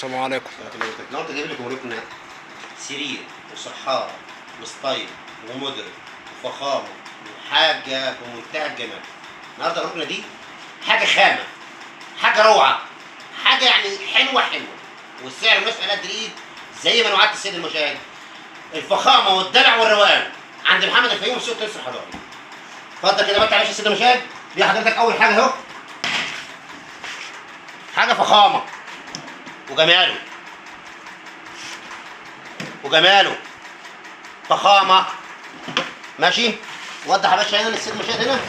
السلام عليكم. النهارده جايب لكم ركن سرير وصحارة وستايل ومودرن وفخامة وحاجة في منتهى الجمال. النهارده الركنة دي حاجة خامة، حاجة روعة، حاجة يعني حلوة والسعر مسألة قد الايد زي ما وعدت السيد المشاهد. الفخامة والدلع والروقان عند محمد الفيوم سوق تونس الحضاري. اتفضل كده بقى يا باشا السيد المشاهد. دي حضرتك أول حاجة أهو، حاجة فخامة وجماله فخامة. ماشي، وضح يا باشا هنا للسيد المشاهد هنا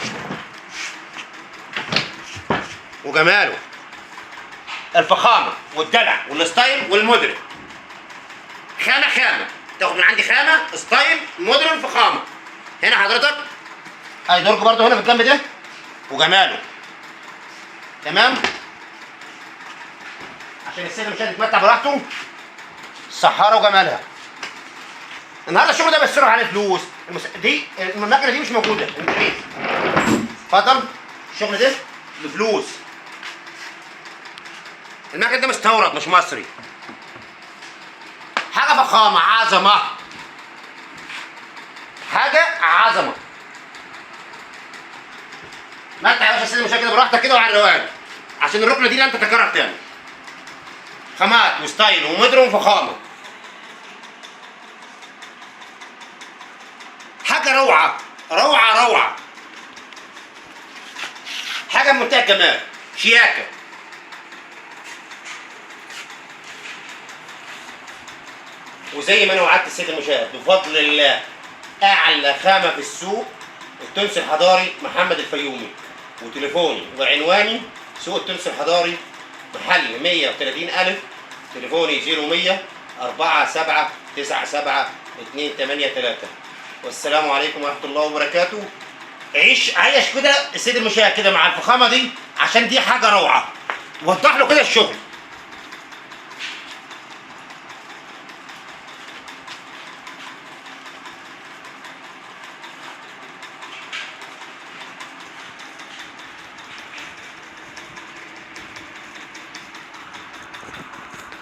وجماله، الفخامة والدلع والستايل والمودرن. خامة تاخد من عندي خامة، ستايل، مودرن، فخامة. هنا حضرتك اي درج برضه هنا في الجنب ده وجماله. تمام، عشان السيد المشاهد يتمتع براحته. الصحارة وجمالها. النهارده الشغل ده بيصرف عليه فلوس. دي المكنه دي مش موجوده. اتفضل، الشغل ده بفلوس. المكن ده مستورد مش مصري. حاجه فخامه، عظمه. متع يا باشا السيد المشاهد كده براحتك كده وعلى الروقان، عشان الركنه دي لن تتكرر تاني. خامات وستايل ومودرن وفخامه. حاجة روعة، حاجة من منتهى الجمال، شياكة. وزي ما انا وعدت السيد المشاهد بفضل الله اعلى خامة في السوق التونسي الحضاري محمد الفيومي. وتليفوني وعنواني سوق التونسي الحضاري، محل 130,000، تليفوني 0100 4797 283. والسلام عليكم ورحمة الله وبركاته. عيش كده السيد المشاهد كده مع الفخامة دي، عشان دي حاجة روعة. وضح له كده الشغل.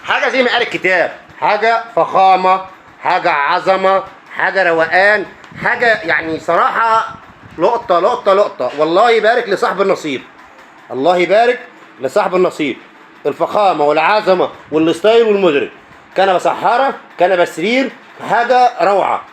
حاجة زي ما قال الكتاب، حاجة فخامة، حاجة عظمة، حاجة روقان، حاجة يعني صراحة لقطة. والله يبارك لصاحب النصيب، الله يبارك لصاحب النصيب. الفخامة والعظمة والستايل والمدرك. كنبة صحارة، كنبة سرير، حاجة روعة.